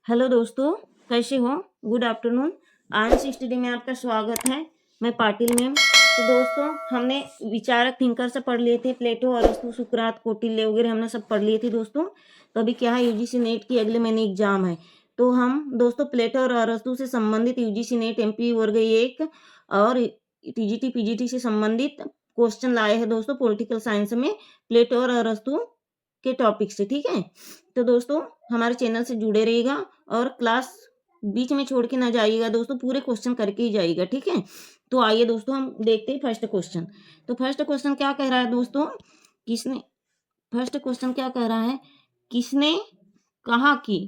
Hello दोस्तों, कैसे हो? Good afternoon. आंस स्टडी में आपका स्वागत है। मैं पाटिल मैम। तो दोस्तों, हमने विचारक थिंकर से पढ़ लिए थे, प्लेटो, अरस्तु, सुकरात, कौटिल्य वगैरह हमने सब पढ़ लिए थे दोस्तों। तो अभी क्या है, यूजीसी नेट की अगले महीने एग्जाम है। तो हम दोस्तों प्लेटो और अरस्तु से संबंधित यूजीसी नेट एमपी वर्ग 1 और टीजीटी पीजीटी से संबंधित क्वेश्चन लाए हैं दोस्तों पॉलिटिकल साइंस में, प्लेटो और अरस्तु के टॉपिक से। ठीक है, तो दोस्तों हमारे चैनल से जुड़े रहिएगा और क्लास बीच में छोड़ के ना जाइएगा दोस्तों, पूरे क्वेश्चन करके ही जाइएगा। ठीक है, तो आइए दोस्तों हम देखते हैं फर्स्ट क्वेश्चन। तो फर्स्ट क्वेश्चन क्या कह रहा है दोस्तों, किसने फर्स्ट क्वेश्चन क्या कह रहा है, किसने कहा कि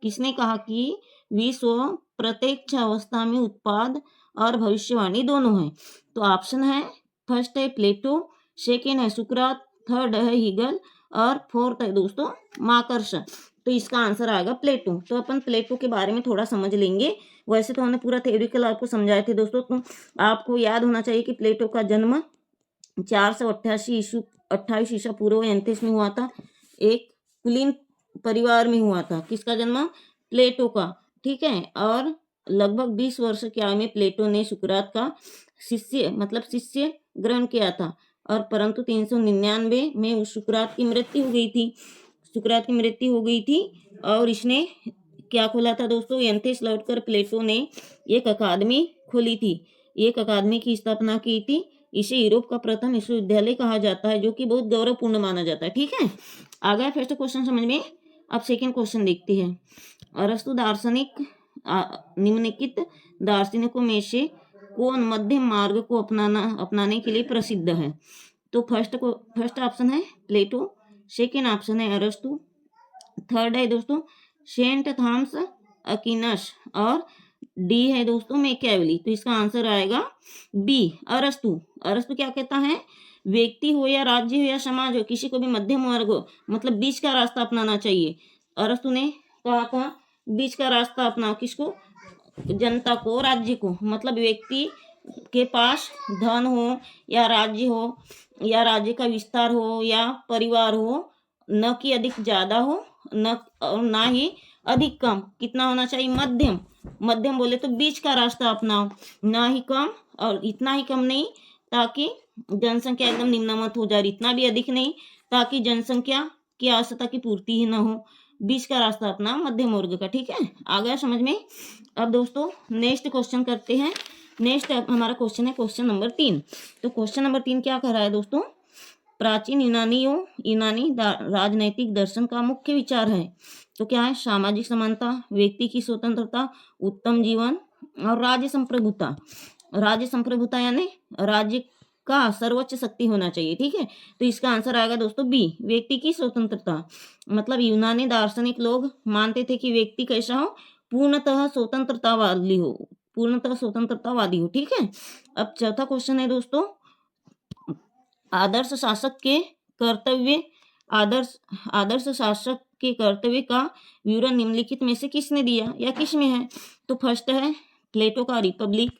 किसने कहा कि विश्व प्रत्यक्ष अवस्था में उत्पाद और भविष्यवाणी दोनों है। तो ऑप्शन है, फर्स्ट है प्लेटो, सेकेंड है सुकरात, थर्ड है हीगल और फोर्थ है दोस्तों मार्कस। तो इसका आंसर आएगा प्लेटो। तो अपन प्लेटो के बारे में थोड़ा समझ लेंगे। वैसे तो हमने पूरा थ्योरिकल आपको समझाए थे दोस्तों, तो आपको याद होना चाहिए कि प्लेटो का जन्म 488 ईसा पूर्व एथेंस में हुआ था। एक कुलीन परिवार में हुआ था। किसका जन्म? प्लेटो का। ठीक है, और लगभग 20 वर्ष की आयु में प्लेटो ने सुकरात का शिष्य ग्रहण किया था। और परंतु 399 में उस सुकरात की मृत्यु हो गई थी। और इसने क्या खोला था दोस्तों, एथेंस लौटकर प्लेटो ने एक अकादमी खोली थी, एक अकादमी की स्थापना की थी। इसे यूरोप का प्रथम विश्वविद्यालय कहा जाता है, जो कि बहुत गौरवपूर्ण माना जाता है। ठीक है, आ गया फर्स्ट क्वेश्चन समझ में। अब सेकेंड क्वेश्चन देखते हैं। अरस्तु दार्शनिक निम्नलिखित दार्शनिकों में से कौन मध्यम मार्ग को अपनाने के लिए प्रसिद्ध है? तो फर्स्ट ऑप्शन है प्लेटो, सेकेंड ऑप्शन है अरस्तु, थर्ड है दोस्तों सेंट थॉमस अक्विनस और डी है दोस्तों मैकियावेली। तो इसका आंसर आएगा बी, अरस्तु। अरस्तु क्या कहता है, व्यक्ति हो या राज्य हो या समाज हो, किसी को भी मध्यम वर्ग हो, मतलब बीच का रास्ता अपनाना चाहिए। अरस्तु ने कहा था बीच का रास्ता अपनाओ। किसको? जनता को, राज्य को। मतलब व्यक्ति के पास धन हो या राज्य हो या राज्य का विस्तार हो या परिवार हो, न कि अधिक ज्यादा हो न और ना ही अधिक कम। कितना होना चाहिए? मध्यम। मध्यम बोले तो बीच का रास्ता अपनाओ, ना ही कम और इतना ही कम नहीं ताकि जनसंख्या एकदम निम्नमत हो जाए, इतना भी अधिक नहीं ताकि जनसंख्या की आवश्यकता की पूर्ति ही ना हो। बीच का रास्ता अपना मध्यम वर्ग का। ठीक है, आ गया समझ में। अब दोस्तों नेक्स्ट क्वेश्चन करते हैं। नेक्स्ट हमारा क्वेश्चन है क्वेश्चन नंबर 3। तो क्वेश्चन नंबर 3 क्या कह रहा है दोस्तों, प्राचीन यूनानी राजनैतिक दर्शन का मुख्य विचार है। तो क्या है? सामाजिक समानता, व्यक्ति की स्वतंत्रता, उत्तम जीवन और राज्य संप्रभुता। राज्य संप्रभुता यानी राज्य का सर्वोच्च शक्ति होना चाहिए। ठीक है, तो इसका आंसर आएगा दोस्तों बी, व्यक्ति की स्वतंत्रता। मतलब यूनानी दार्शनिक लोग मानते थे कि व्यक्ति कैसा हो, पूर्णतः स्वतंत्रतावादी हो। ठीक है, अब चौथा क्वेश्चन है दोस्तों, आदर्श शासक के कर्तव्य आदर्श शासक के कर्तव्य का विवरण निम्नलिखित में से किसने दिया या किस में है? तो फर्स्ट है प्लेटो का रिपब्लिक,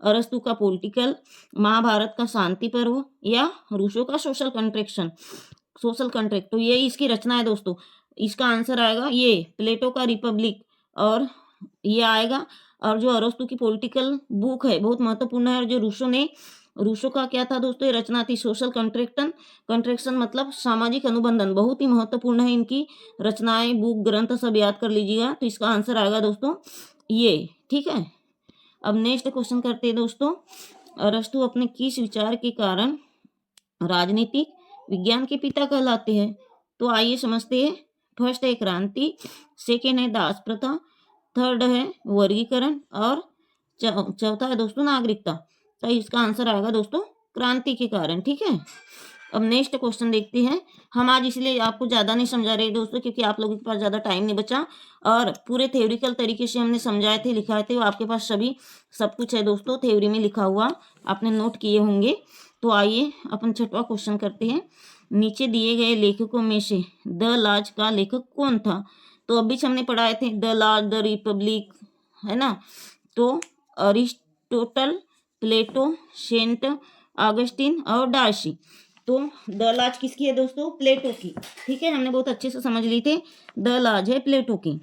अरस्तु का पॉलिटिकल, महाभारत का शांति पर्व या रूसो का सोशल कंट्रैक्ट। तो ये इसकी रचना है दोस्तों। इसका आंसर आएगा ये प्लेटो का रिपब्लिक और ये आएगा। और जो अरस्तु की पॉलिटिकल बुक है बहुत महत्वपूर्ण है। और जो रूसो का क्या था दोस्तों, ये रचना थी सोशल कंट्रैक्शन मतलब सामाजिक अनुबंधन। बहुत ही महत्वपूर्ण है इनकी रचनाएं, बुक, ग्रंथ सब याद कर लीजिएगा। तो इसका आंसर आएगा दोस्तों ये। ठीक है, अब नेक्स्ट क्वेश्चन करते हैं दोस्तों, अरस्तु अपने किस विचार के कारण राजनीतिक विज्ञान के पिता कहलाते हैं? तो आइए समझते हैं। फर्स्ट है क्रांति, सेकेंड है दास प्रथा, थर्ड है वर्गीकरण और चौथा है दोस्तों नागरिकता। तो इसका आंसर आएगा दोस्तों क्रांति के कारण। ठीक है, अब नेक्स्ट क्वेश्चन देखते हैं। हम आज इसलिए आपको ज़्यादा नहीं समझा रहे दोस्तों क्योंकि आप लोगों के पास ज़्यादा टाइम नहीं बचा और पूरे थ्योरिकल तरीके से हमने समझाए थे, लिखाए थे। आपके पास सभी सब कुछ है दोस्तों थ्योरी में लिखा हुआ, आपने नोट किए होंगे। तो आइए अपन छठवां क्वेश्चन करते हैं। नीचे दिए गए लेखकों में से द लाज का लेखक कौन था? तो अभी हमने पढ़ाए थे द लाज, द रिपब्लिक, है ना। तो अरिस्टोटल, प्लेटो, सेंट ऑगस्टिन और डार्सी। तो द लाज किसकी है दोस्तों? प्लेटो की। ठीक है, हमने बहुत अच्छे से समझ ली थी, द लाज है प्लेटो की।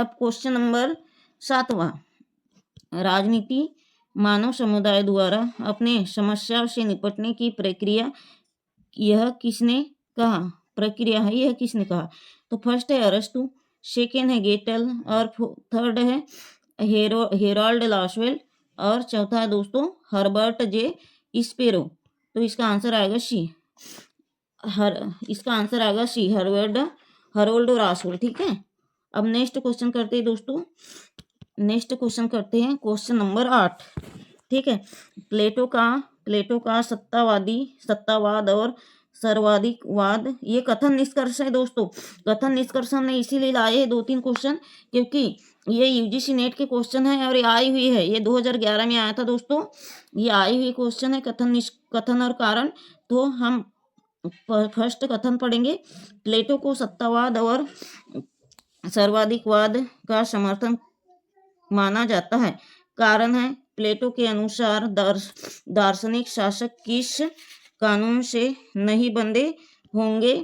अब क्वेश्चन नंबर 7वां, राजनीति मानव समुदाय द्वारा अपने समस्याओं से निपटने की प्रक्रिया यह किसने कहा, प्रक्रिया है यह किसने कहा। तो फर्स्ट है अरस्तु, सेकेंड है गेटल और थर्ड है हेरोल्ड लासवेल और चौथा है दोस्तों हर्बर्ट जे स्पेरो। तो इसका आंसर आएगा सी, इसका आंसर आएगा सी, हरोल्ड रासवेल। ठीक है, अब नेक्स्ट क्वेश्चन करते हैं दोस्तों, नेक्स्ट क्वेश्चन करते हैं क्वेश्चन नंबर 8। ठीक है, प्लेटो का सत्तावाद और सर्वाधिकवाद ये कथन निष्कर्ष है दोस्तों। कथन निष्कर्ष हमने इसीलिए लाए हैं 2-3 क्वेश्चन, क्योंकि ये यूजीसी नेट के क्वेश्चन है और ये आई हुई है, ये 2011 में आया था दोस्तों, ये आई हुई क्वेश्चन है कथन और कारण। तो हम फर्स्ट कथन पढ़ेंगे, प्लेटो को सत्तावाद और सर्वाधिकवाद का समर्थन माना जाता है। कारण है, प्लेटो के अनुसार दार्शनिक शासक किस कानून से नहीं बंधे होंगे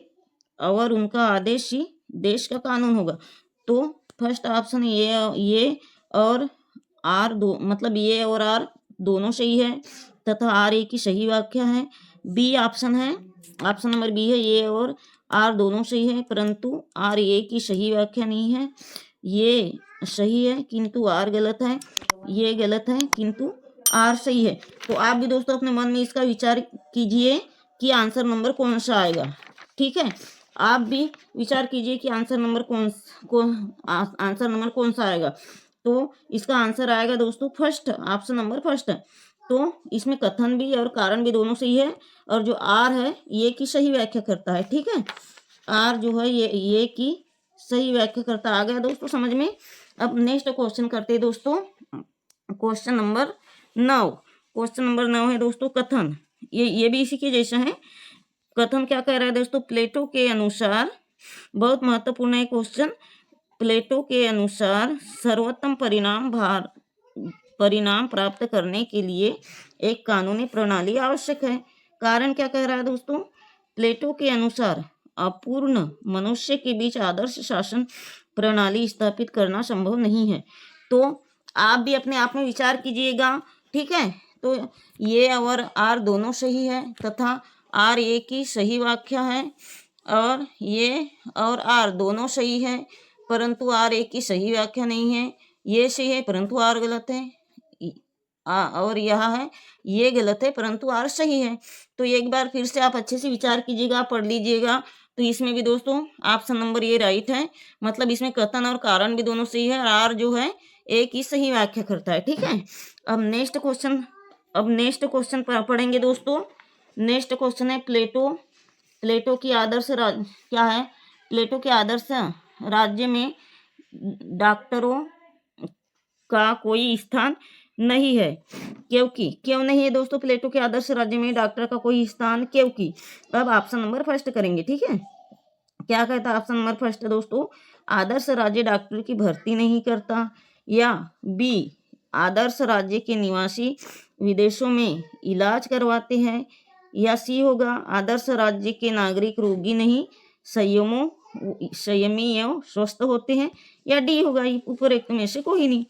और उनका आदेश ही देश का कानून होगा। तो फर्स्ट ऑप्शन ये और आर दो, मतलब ये और आर दोनों सही है तथा आर ए की सही व्याख्या है। बी ऑप्शन है, ऑप्शन नंबर बी है, ये और आर दोनों सही है परंतु आर ए की सही व्याख्या नहीं है। ये सही है किंतु आर गलत है, ये गलत है किंतु आर सही है। तो आप भी दोस्तों अपने मन में इसका विचार कीजिए कि आंसर नंबर कौन सा आएगा। ठीक है, आप भी विचार कीजिए कि आंसर नंबर कौन सा आएगा। तो इसका आंसर आएगा दोस्तों फर्स्ट, ऑप्शन नंबर फर्स्ट। तो इसमें कथन भी और कारण भी दोनों सही है और जो आर है ये की सही व्याख्या करता है। ठीक है, आर जो है ये की सही व्याख्या करता आ गया दोस्तों समझ में। अब नेक्स्ट क्वेश्चन करते हैं दोस्तों, क्वेश्चन नंबर 9। क्वेश्चन नंबर 9 है दोस्तों कथन, ये भी इसी के जैसा है। कथन क्या कह रहा है दोस्तों, प्लेटो के अनुसार, बहुत महत्वपूर्ण है क्वेश्चन, प्लेटो के अनुसार सर्वोत्तम परिणाम प्राप्त करने के लिए एक कानूनी प्रणाली आवश्यक है। कारण क्या कह रहा है दोस्तों, प्लेटो के अनुसार अपूर्ण मनुष्य के बीच आदर्श शासन प्रणाली स्थापित करना संभव नहीं है। तो आप भी अपने आप में विचार कीजिएगा। ठीक है, तो ये और आर दोनों सही है तथा आर ए की सही व्याख्या है और ये और आर दोनों सही है परंतु आर ए की सही व्याख्या नहीं है। ये सही है परंतु आर गलत है, और यह है ये गलत है परंतु आर सही है। तो एक बार फिर से आप अच्छे से विचार कीजिएगा, पढ़ लीजिएगा। तो इसमें भी दोस्तों ऑप्शन नंबर ये राइट है, मतलब इसमें कथन और कारण भी दोनों सही है और आर जो है एक ही सही व्याख्या करता है। ठीक है, अब नेक्स्ट क्वेश्चन पढ़ेंगे दोस्तों। नेक्स्ट क्वेश्चन है प्लेटो की आदर्श क्या है, प्लेटो के आदर्श राज्य में डॉक्टरों का कोई स्थान नहीं है। क्यों नहीं है दोस्तों प्लेटो के आदर्श राज्य में डॉक्टर का कोई स्थान, क्योंकि अब ऑप्शन नंबर फर्स्ट करेंगे। ठीक है, क्या कहता है ऑप्शन नंबर फर्स्ट दोस्तों, आदर्श राज्य डॉक्टर की भर्ती नहीं करता, या बी आदर्श राज्य के निवासी विदेशों में इलाज करवाते हैं, या सी होगा आदर्श राज्य के नागरिक रोगी नहीं संयमी एवं स्वस्थ होते हैं, या डी होगा उपरोक्त में से कोई नहीं।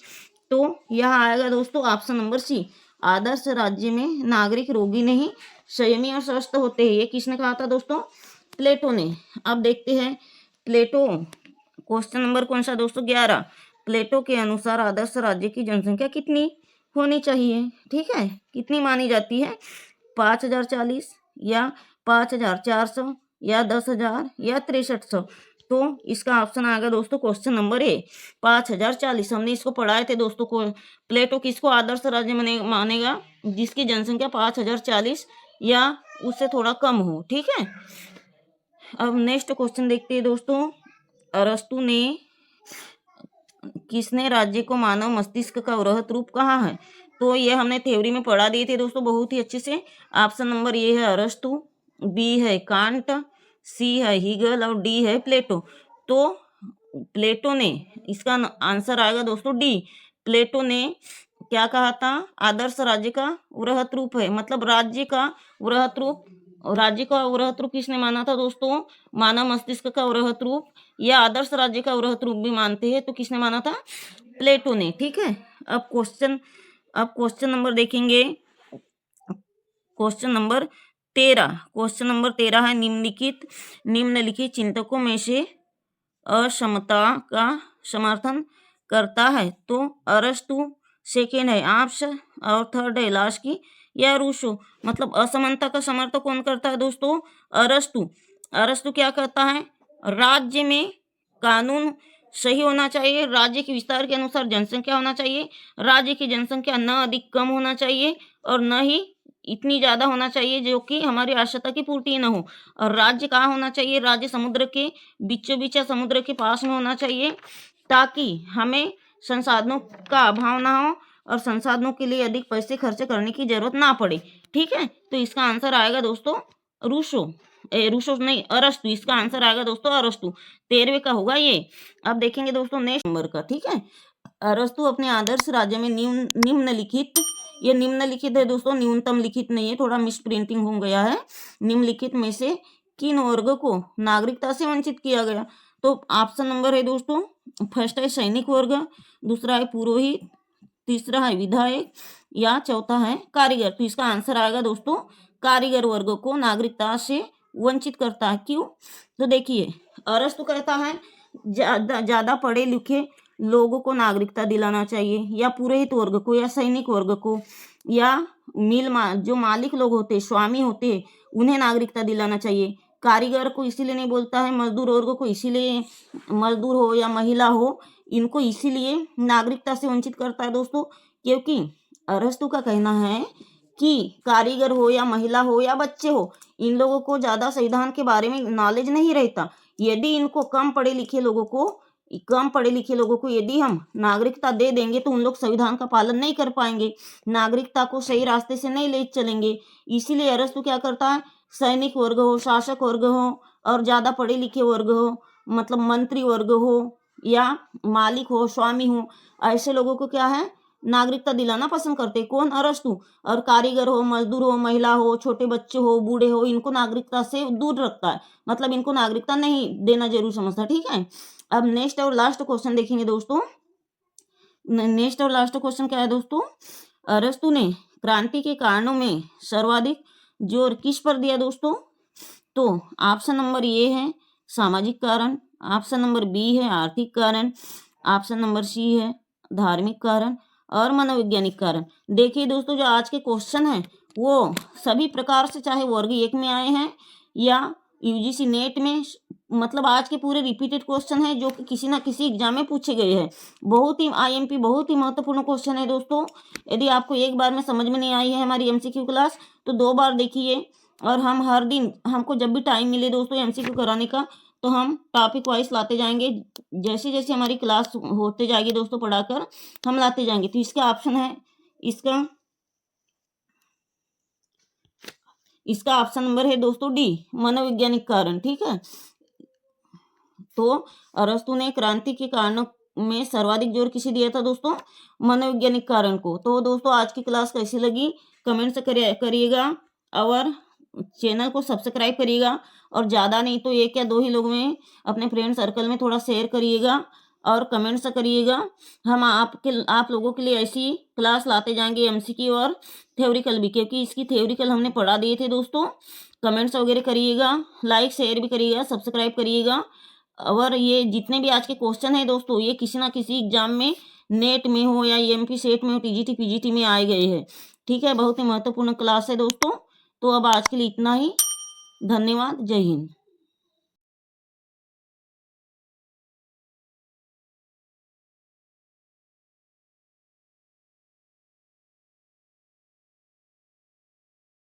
तो यह आएगा दोस्तों ऑप्शन नंबर सी, आदर्श राज्य में नागरिक रोगी नहीं संयमी और स्वस्थ होते हैं। ये किसने कहा था दोस्तों, प्लेटो ने। अब देखते हैं प्लेटो, क्वेश्चन नंबर कौन सा दोस्तों 11। प्लेटो के अनुसार आदर्श राज्य की जनसंख्या कितनी होनी चाहिए। ठीक है, कितनी मानी जाती है, 5040 या 5400 या 10,000 या 6300। तो इसका ऑप्शन आएगा दोस्तों क्वेश्चन नंबर ए 5040। हमने इसको पढ़ाए थे दोस्तों को, प्लेटो किसको आदर्श राज्य मानेगा, जिसकी जनसंख्या 5040 या उससे थोड़ा कम हो। ठीक है, अब नेक्स्ट क्वेश्चन देखते हैं दोस्तों, अरस्तु ने किसने राज्य को मानव मस्तिष्क का वृहत रूप कहा है। तो ये हमने थ्योरी में पढ़ा दिए थे दोस्तों बहुत ही अच्छे से। ऑप्शन नंबर ये है अरस्तु, बी है कांट, सी है हीगल और डी है प्लेटो। तो प्लेटो ने, इसका आंसर आएगा दोस्तों डी। प्लेटो ने क्या कहा था, आदर्श राज्य का वृहत रूप है, मतलब राज्य का वृहत रूप और राज्य का वृहत रूप किसने माना था दोस्तों? मानव मस्तिष्क का वृहत रूप या आदर्श राज्य का वृहत रूप भी मानते हैं, तो किसने माना था? प्लेटो ने। ठीक है, अब क्वेश्चन नंबर देखेंगे। क्वेश्चन नंबर 13 है, निम्नलिखित चिंतकों में से अक्षमता का समर्थन करता है। तो अरस्तु सेकेंड है, आप्स, और थर्ड है लास्की या रूसो। मतलब असमानता का समर्थन कौन करता है दोस्तों? अरस्तु। अरस्तु क्या कहता है? राज्य में कानून सही होना चाहिए, राज्य के विस्तार के अनुसार जनसंख्या होना चाहिए, राज्य की जनसंख्या न अधिक कम होना चाहिए और न ही इतनी ज्यादा होना चाहिए जो कि हमारी आवश्यकता की पूर्ति न हो। और राज्य कहाँ होना चाहिए? राज्य समुद्र के बीचों बीच या समुद्र के पास में होना चाहिए, ताकि हमें संसाधनों का अभाव ना हो और संसाधनों के लिए अधिक पैसे खर्च करने की जरूरत ना पड़े। ठीक है, तो इसका आंसर आएगा दोस्तों रूसो नहीं, अरस्तु। इसका आंसर आएगा दोस्तों अरस्तु। 13वें का होगा ये। अब देखेंगे दोस्तों नेक्स्ट नंबर का। ठीक है, अरस्तु अपने आदर्श राज्य में निम्नलिखित, ये निम्नलिखित है दोस्तों, न्यूनतम लिखित नहीं है, थोड़ा मिस प्रिंटिंग हो गया है। निम्नलिखित में से किन वर्ग को नागरिकता से वंचित किया गया? तो ऑप्शन नंबर है दोस्तों, फर्स्ट है सैनिक वर्ग, दूसरा है पुरोहित, तीसरा है विधायक या चौथा है कारीगर। तो इसका आंसर आएगा दोस्तों कारीगर वर्ग को नागरिकता से वंचित करता है। क्यों? तो देखिए, अरस्तु कहता है ज्यादा पढ़े लिखे लोगों को नागरिकता दिलाना चाहिए, या पुरोहित वर्ग को, या सैनिक वर्ग को, या जो मालिक लोग होते, स्वामी होते, उन्हें नागरिकता दिलाना चाहिए। कारीगर को इसीलिए नहीं बोलता है, मजदूर वर्ग को इसीलिए, मजदूर हो या महिला हो, इनको इसीलिए नागरिकता से वंचित करता है दोस्तों, क्योंकि अरस्तु का कहना है कि कारीगर हो या महिला हो या बच्चे हो, इन लोगों को ज्यादा संविधान के बारे में नॉलेज नहीं रहता। यदि इनको कम पढ़े लिखे लोगों को यदि हम नागरिकता दे देंगे तो उन लोग संविधान का पालन नहीं कर पाएंगे, नागरिकता को सही रास्ते से नहीं ले चलेंगे। इसीलिए अरस्तु क्या करता है? सैनिक वर्ग हो, शासक वर्ग हो और ज्यादा पढ़े लिखे वर्ग हो, मतलब मंत्री वर्ग हो या मालिक हो, स्वामी हो, ऐसे लोगों को क्या है? नागरिकता दिलाना पसंद करते। कौन? अरस्तु। और कारीगर हो, मजदूर हो, महिला हो, छोटे बच्चे हो, बूढ़े हो, इनको नागरिकता से दूर रखता है, मतलब इनको नागरिकता नहीं देना जरूर समझता। ठीक है, अब नेक्स्ट और लास्ट क्वेश्चन देखेंगे दोस्तों। नेक्स्ट और लास्ट क्वेश्चन क्या है दोस्तों? अरस्तु ने क्रांति के कारणों में सर्वाधिक जोर किस पर दिया दोस्तों? तो ऑप्शन नंबर ए है सामाजिक कारण, ऑप्शन नंबर बी है आर्थिक कारण, ऑप्शन नंबर सी है धार्मिक कारण और मनोवैज्ञानिक कारण। देखिए दोस्तों, जो आज के क्वेश्चन हैं वो सभी प्रकार से, चाहे वर्ग 1 में आए हैं या यूजीसी नेट में, मतलब आज के पूरे रिपीटेड क्वेश्चन है जो कि किसी ना किसी एग्जाम में पूछे गए हैं। बहुत ही आईएमपी, बहुत ही महत्वपूर्ण क्वेश्चन है दोस्तों। यदि आपको एक बार में समझ में नहीं आई है हमारी एमसीक्यू क्लास, तो 2 बार देखिए। और हम हर दिन, हमको जब भी टाइम मिले दोस्तों एमसीक्यू कराने का, तो हम टॉपिक वाइज लाते जाएंगे। जैसे जैसे हमारी क्लास होते जाएगी दोस्तों पढ़ाकर, हम लाते जाएंगे। तो इसका ऑप्शन है, इसका ऑप्शन नंबर है दोस्तों डी, मनोवैज्ञानिक कारण। ठीक है, तो अरस्तु ने क्रांति के कारणों में सर्वाधिक जोर किसे दिया था दोस्तों? मनोवैज्ञानिक कारण को। तो दोस्तों आज की क्लास कैसी लगी कमेंट से करिएगा और चैनल को सब्सक्राइब करिएगा, और ज़्यादा नहीं तो 1 या 2 ही लोग में अपने फ्रेंड सर्कल में थोड़ा शेयर करिएगा और कमेंट से करिएगा। हम आप लोगों के लिए ऐसी क्लास लाते जाएंगे एमसीक्यू और थ्योरिकल भी, क्योंकि इसकी थ्योरिकल हमने पढ़ा दिए थे दोस्तों। कमेंट्स वगैरह करिएगा, लाइक शेयर भी करिएगा, सब्सक्राइब करिएगा। और ये जितने भी आज के क्वेश्चन है दोस्तों, ये किसी ना किसी एग्जाम में, नेट में हो या एमपी सेट में हो, टीजीटी पीजीटी में आए गए हैं। ठीक है, बहुत ही महत्वपूर्ण क्लास है दोस्तों। तो अब आज के लिए इतना ही। धन्यवाद, जय हिंद।